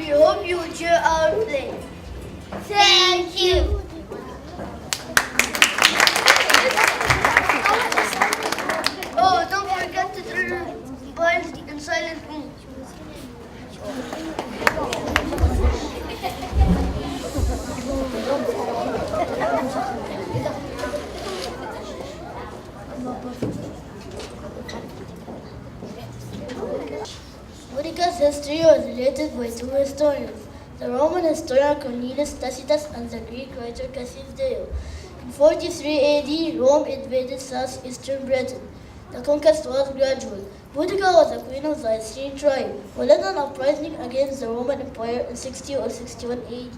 We hope you enjoy our play. Thank you. Oh, don't forget to turn your mobiles in silent mode. Boudicca's history was related by two historians, the Roman historian Cornelius Tacitus and the Greek writer Cassius Dio. In 43 AD, Rome invaded southeastern Britain. The conquest was gradual. Boudicca was a queen of the Icene tribe, who led an uprising against the Roman Empire in 60 or 61 AD.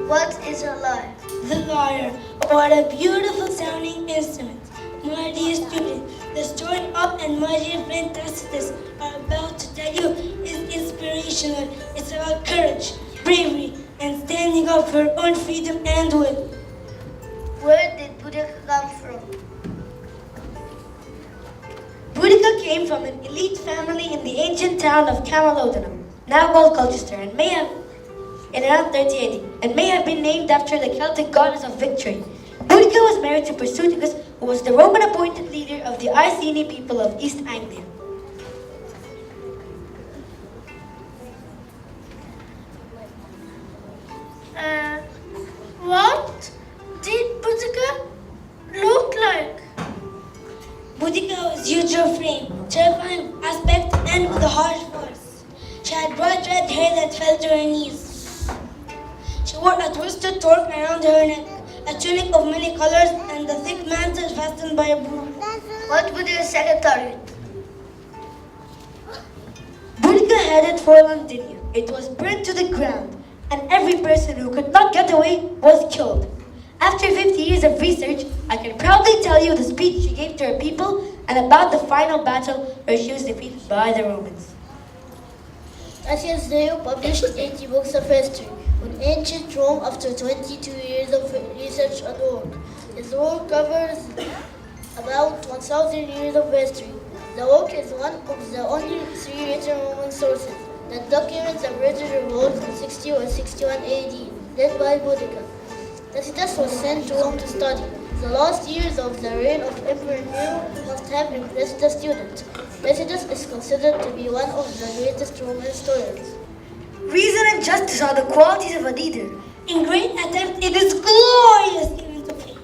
What is a lyre? The lyre, what a beautiful sounding instrument. My dear student, the story of and my dear friend Tacitus are about to tell you is inspirational. It's about courage, bravery, and standing up for your own freedom and will. Where did Boudicca come from? Boudicca came from an elite family in the ancient town of Camalodunum, now called Colchester, and may have in around 30 AD, and may have been named after the Celtic goddess of victory. Boudicca was married to Perseuticus, who was the Roman appointed leader of the Iceni people of East Anglia. What did Boudicca look like? Boudicca was huge of frame, terrifying aspect, and with a harsh voice. She had bright red hair that fell to her knees. She wore a twisted torque around her neck, a tunic of many colors, and a thick mantle fastened by a broom. What was your second target? Boudicca headed for Londinium. It was burnt to the ground, and every person who could not get away was killed. After 50 years of research, I can proudly tell you the speech she gave to her people and about the final battle where she was defeated by the Romans. Cassius Dio published 80 books of history on ancient Rome after 22 years of research and work. His work covers about 1,000 years of history. The work is one of the only three written Roman sources that document the British revolt in 60 or 61 AD, led by Boudicca. Tacitus was sent to Rome to study. The last years of the reign of Emperor Nero must have impressed the student. Tacitus is considered to be one of the greatest Roman historians. Reason and justice are the qualities of a leader. In great attempt, it is glorious even to fail.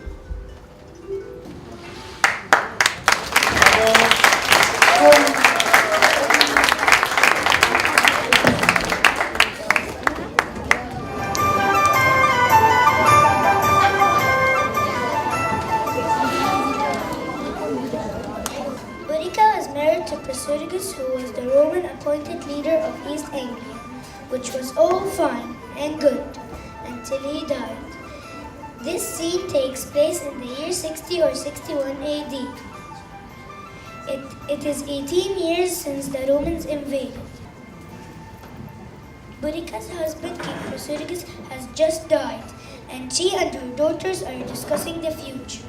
Boudicca was married to Perseuticus, who was the Roman appointed leader of East Anglia, which was all fine and good until he died. This scene takes place in the year 60 or 61 AD. It is 18 years since the Romans invaded. Boudicca's husband, King Perseuticus, has just died, and she and her daughters are discussing the future.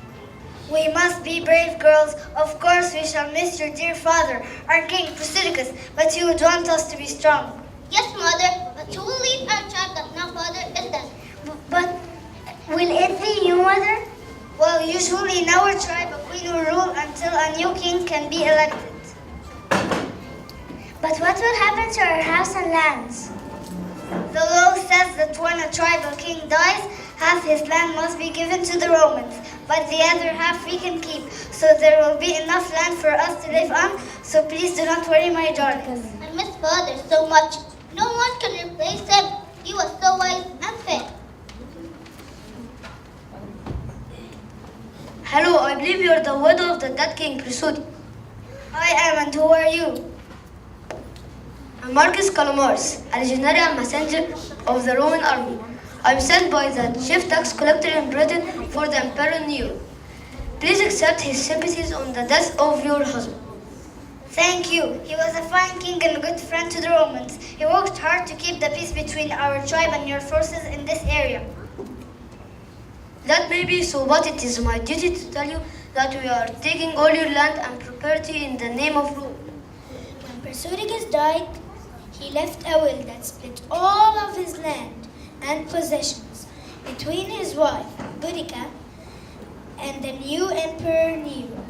We must be brave, girls. Of course, we shall miss your dear father, our King Perseuticus, but you would want us to be strong. Yes, Mother, but who will lead our tribe that now Father is dead? But will it be you, Mother? Well, usually in our tribe, a queen will rule until a new king can be elected. But what will happen to our house and lands? The law says that when a tribal king dies, half his land must be given to the Romans, but the other half we can keep, so there will be enough land for us to live on, so please do not worry, my darlings. I miss Father so much. No one can replace him. He was so wise and fair. Hello, I believe you're the widow of the dead king, Perseuticus. I am, and who are you? I'm Marcus Calomars, a legionary and messenger of the Roman army. I'm sent by the chief tax collector in Britain for the Emperor Nero. Please accept his sympathies on the death of your husband. Thank you. He was a fine king and a good friend to the Romans. He worked hard to keep the peace between our tribe and your forces in this area. That may be so, but it is my duty to tell you that we are taking all your land and property in the name of Rome. When Perseus died, he left a will that split all of his land and possessions between his wife, Boudicca, and the new emperor Nero.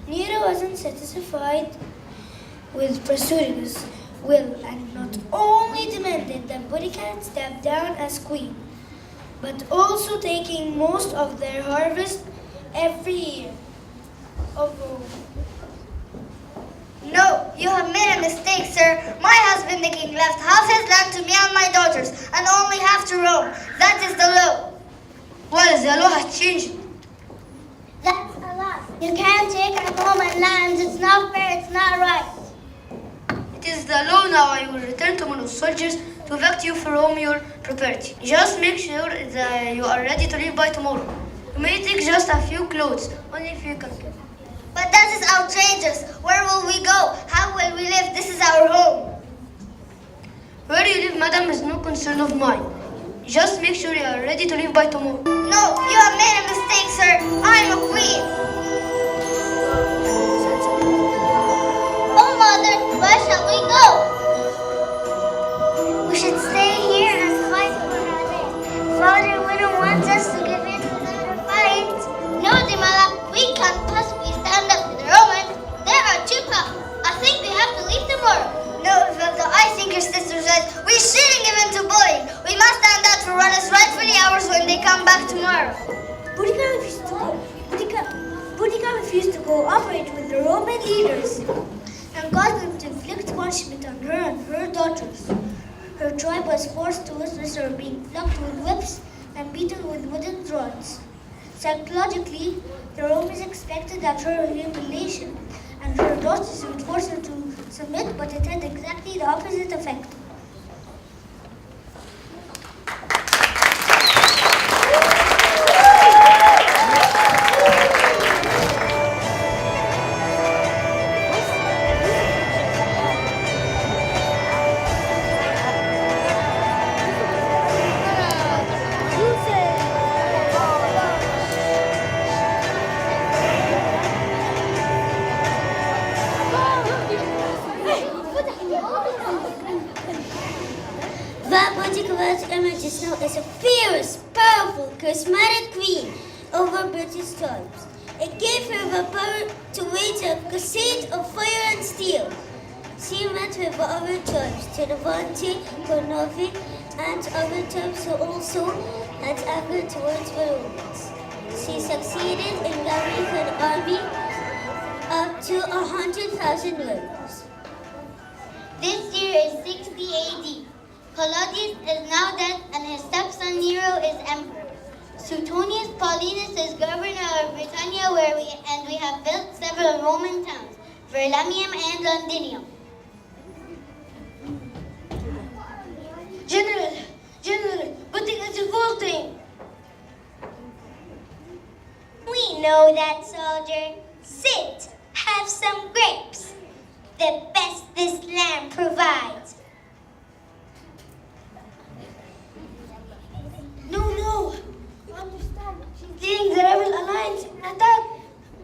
Nero wasn't satisfied with Perseus' will and not only demanded that Boudicca step down as queen, but also taking most of their harvest every year of Rome. No, you have made a mistake, sir. My husband, the king, left half his land to me and my daughters, and only half to Rome. That is the law. Well, the law has changed. That's a lot. You can't take our Roman lands. It's not fair. It's not right. It is the law now. I will return to my soldiers to evict you from your property. Just make sure that you are ready to leave by tomorrow. You may take just a few clothes, only if you can. But that is outrageous. Where will we go? How will we live? This is our home. Where you live, madam, is no concern of mine. Just make sure you are ready to leave by tomorrow. No, you have made a mistake, sir. I'm a queen. Oh, mother, where shall we go? We should stay here and fight for our land. Father wouldn't want us to give in to another fight. No, Dimala, we can't possibly stand up to the Romans. They are too tough. I think we have to leave tomorrow. No, Ivelda, I think your sister says we shouldn't give in to bullying. We must stand out for what is right for the hours when they come back tomorrow. Boudicca refused to cooperate with the Roman leaders and caused them to inflict punishment on her and her daughters. Her tribe was forced to witness her being flogged with whips and beaten with wooden rods. Psychologically, the Romans expected that her humiliation and her daughters would force her to submit, but it had exactly the opposite effect. Boudicca emerges now as a fierce, powerful, charismatic queen over British tribes. It gave her the power to wage a crusade of fire and steel. She met with the other tribes, Trinovanti, Cornovi, and other tribes who also had anger towards the Romans. She succeeded in gathering an army up to 100,000 Romans. This year is 60 AD. Claudius is now dead and his stepson Nero is emperor. Suetonius Paulinus is governor of Britannia and we have built several Roman towns, Verlamium and Londinium. General, Boudicca is revolting. We know that, soldier. Sit, have some grapes. The best this land provides. No. Understand. She's leading the rebel alliance in attack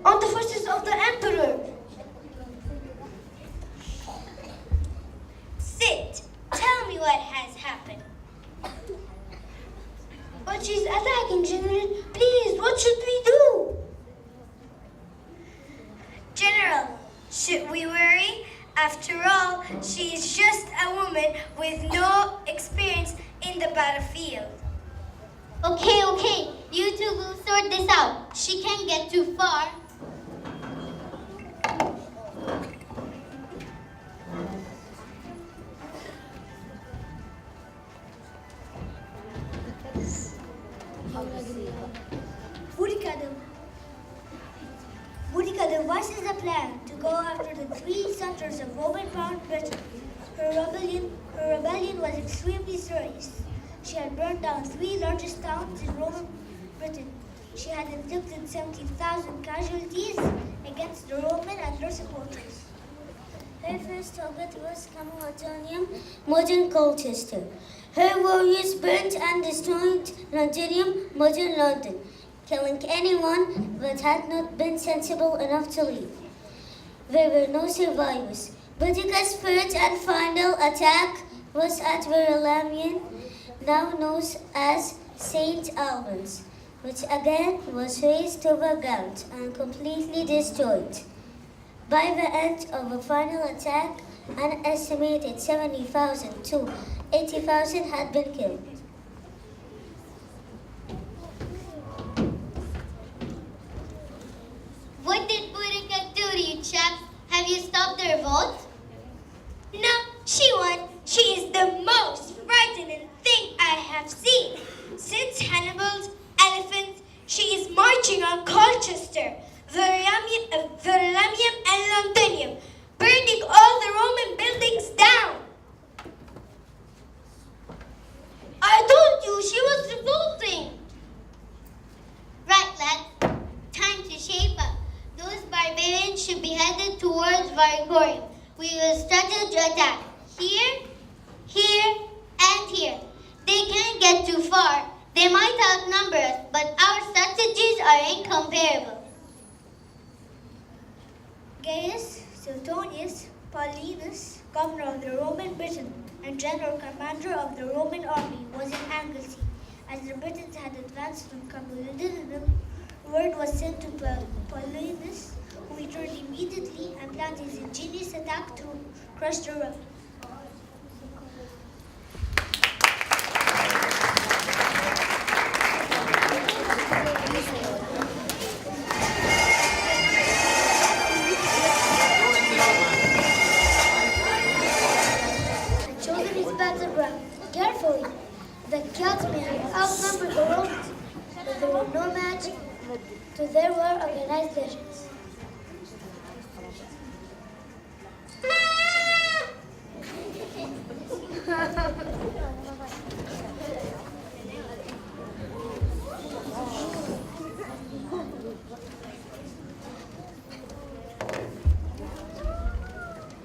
on the forces of the emperor. Sit. Tell me what has happened. But she's attacking, General. Please, what should we do? General, should we worry? After all, she is just a woman with no experience in the battlefield. Okay. You two will sort this out. She can't get too far. Boudicca devises a plan to go after the three centers of Roman-bound Britain. Her rebellion was extremely serious. She had burned down 3 largest towns in Roman Britain. She had inflicted 70,000 casualties against the Roman and their supporters. Her first target was Camalodonium, modern Colchester. Her warriors burnt and destroyed Londinium, modern London, killing anyone that had not been sensible enough to leave. There were no survivors. Boudicca's third and final attack was at Verulamium, now known as St. Albans, which again was razed to the ground and completely destroyed. By the end of the final attack, an estimated 70,000 to 80,000 had been killed. What did Boudicca do to you, chaps? Have you stopped the revolt? No, she won. She is the most frightening thing I have seen. Since Hannibal's elephants, she is marching on Colchester, Verulamium and Londinium, burning all the Roman buildings down. I told you she was revolting. Right, lads. Time to shape up. Those barbarians should be headed towards Varicorium. We will strategy attack. Here, here, and here. They can't get too far. They might outnumber us, but our strategies are incomparable. Gaius Suetonius Paulinus, governor of the Roman Britain and general commander of the Roman army, was in Anglesey. As the Britons had advanced from Camalodunum, word was sent to Paulinus, who returned immediately and planned his ingenious attack to crush the rebels. Carefully, the Celts may have outnumbered the Romans, but they were no match to their well-organized legions.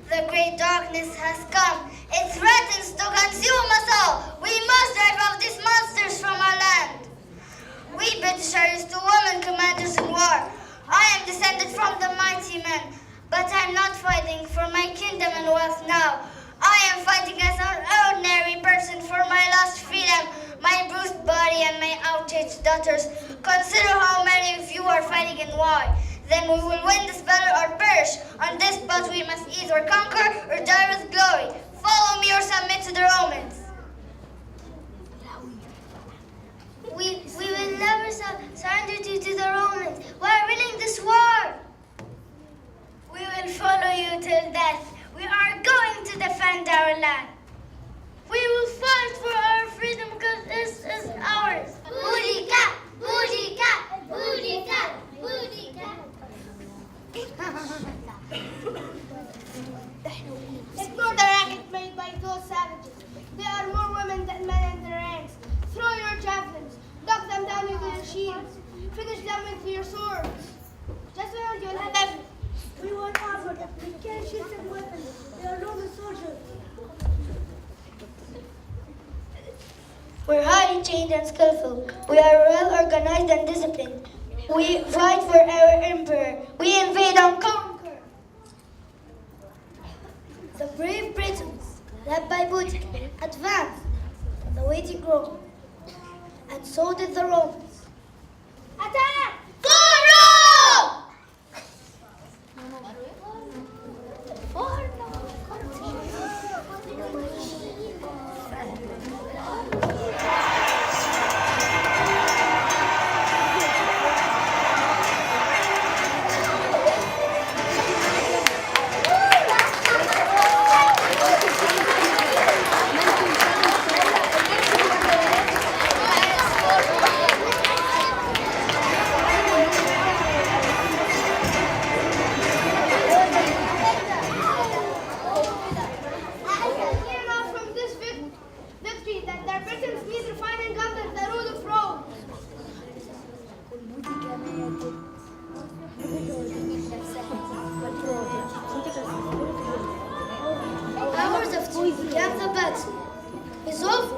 The great darkness has come. It threatens to consume us all. We must drive out these monsters from our land. We British are used to women commanders in war. I am descended from the mighty men, but I am not fighting for my kingdom and wealth now. I am fighting as an ordinary person for my lost freedom, my bruised body and my outraged daughters. Consider how many of you are fighting and why. Then we will win this battle or perish. On this spot we must either conquer or die with glory. Follow me or submit to the Romans. We will never surrender to the Romans. We are winning this war. We will follow you till death. We are going to defend our land. We will fight for our freedom because this is ours. Boudicca! Boudicca! Boudicca! Boudicca! Ignore the racket made by those savages. There are more women than men in the ranks. Throw your javelins. Knock them down with your shields. Finish them with your swords. Just when you'll have evidence. We want armor. We can't shoot them weapons. They are Roman soldiers. We're highly trained and skillful. We are well organized and disciplined. We fight for our emperor. We invade and conquer. The brave Britons, led by Boudicca, advanced on the waiting Romans, and so did the Romans. Attack! Hours after we began the battle is over.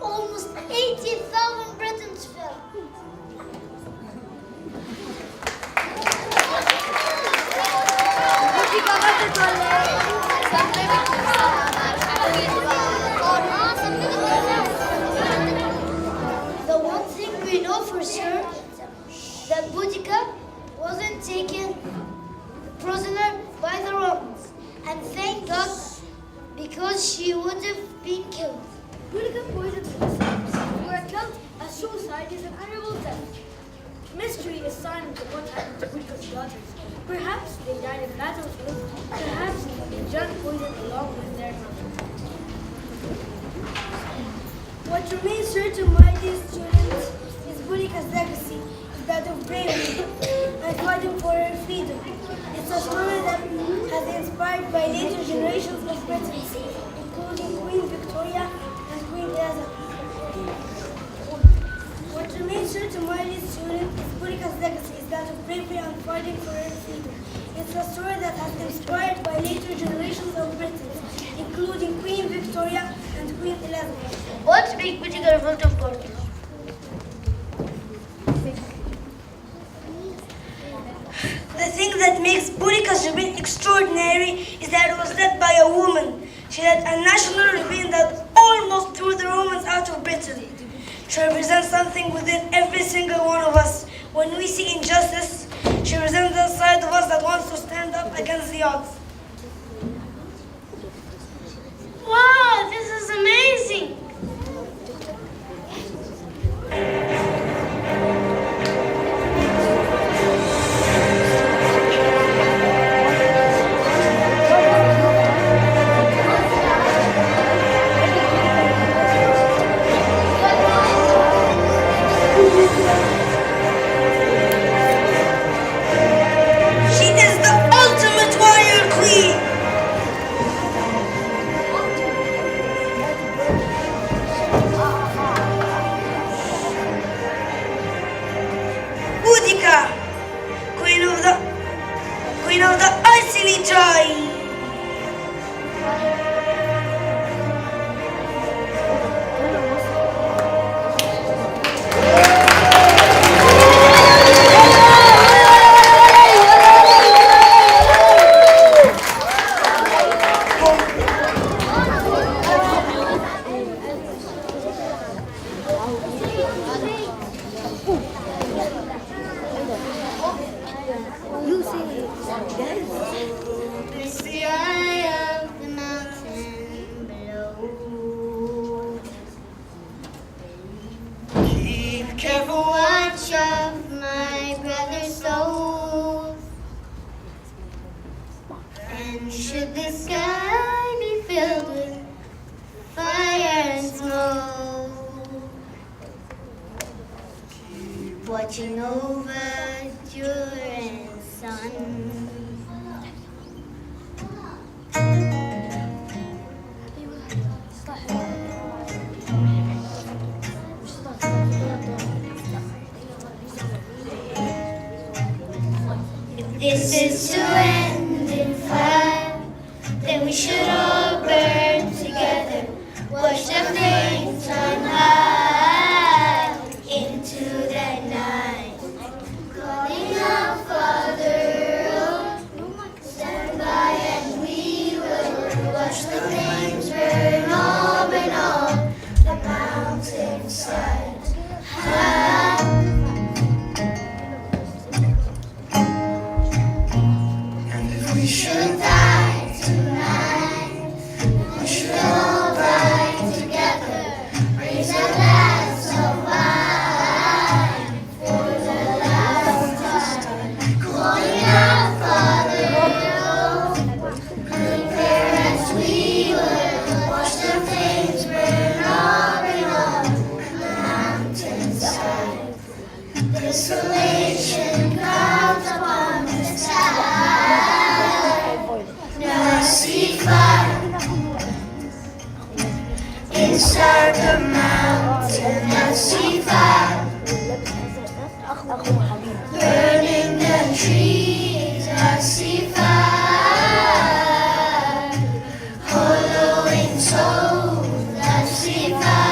Almost 80,000 Britons fell. The one thing we know for sure that Boudicca wasn't taken prisoner by the Romans, and thank God, because she would have been killed. Boudicca poisoned themselves. Were killed as suicide is an honorable death. Mystery is silent on what happened to Boudicca's daughters. Perhaps they died in battlefield. Perhaps they drank poison along with their mother. What remains certain, my dear students, is Boudicca's legacy is that of bravery and fighting for her freedom. It's a story that has inspired by later generations of Britons, including Queen Victoria and Queen Elizabeth. What remains certain, my dear student, is Boudicca's legacy is that of bravery and fighting for her freedom. It's a story that has inspired by later generations of Britons, including Queen Victoria and Queen Elizabeth. What makes Boudicca revolt important? The thing that makes Boudicca's rebellion extraordinary is that it was led by a woman. She led a national rebellion that almost threw the Romans out of Britain. She represents something within every single one of us. When we see injustice, she represents the side of us that wants to stand up against the odds. Wow, this is amazing! She is the ultimate warrior queen. Boudicca, queen of the Icily tribe. It's the eye of the mountain below. Keep careful watch of my brother's souls. And should the sky be filled with fire and smoke, keep watching over your son. This is to end in fire, then we should all burn together. Watch the flames run high into the night. Calling out, Father, oh, stand by and we will watch the flames burn on the mountainside. High. We should die tonight. We should all die together. Raise a glass of wine for the last time. Calling out, Father, prepare as we will watch the flames burn up and on the mountainside. Desolation clouds upon the sky. Now I see fire inside the mountain. I see fire burning the trees. I see fire hollowing souls. I see fire.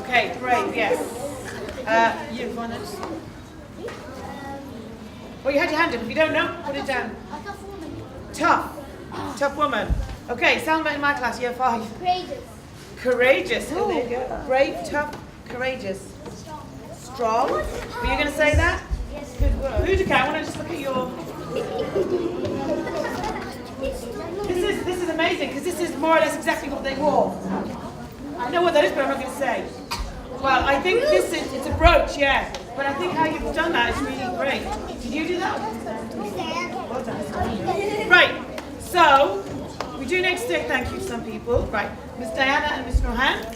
Okay, brave, yes. You, go on then. Well, you had your hand up. If you don't know, put it down. Tough. Tough woman. Okay, Salma in my class, year 5. Courageous. Courageous. Oh, there you go. Brave, tough, courageous. Strong. Were you going to say that? Yes. Good word. Boudicca, I want to just look at your... This is amazing, because this is more or less exactly what they wore. I know what that is, but I'm not going to say. Well, I think it's a brooch, yeah. But I think how you've done that is really great. Did you do that? Well done. Right, so we do need to say thank you to some people. Right, Miss Diana and Miss Rohan.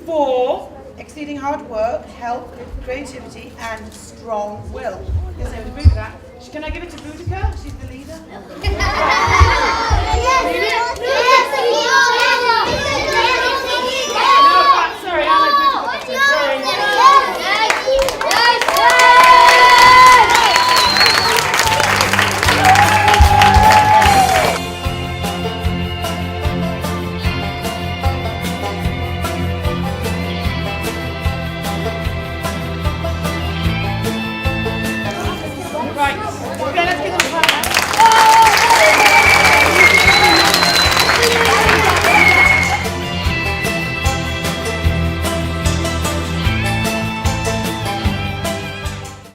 For exceeding hard work, help, creativity, and strong will. Yes, I would agree with that. Can I give it to Boudicca? She's the leader. Yes.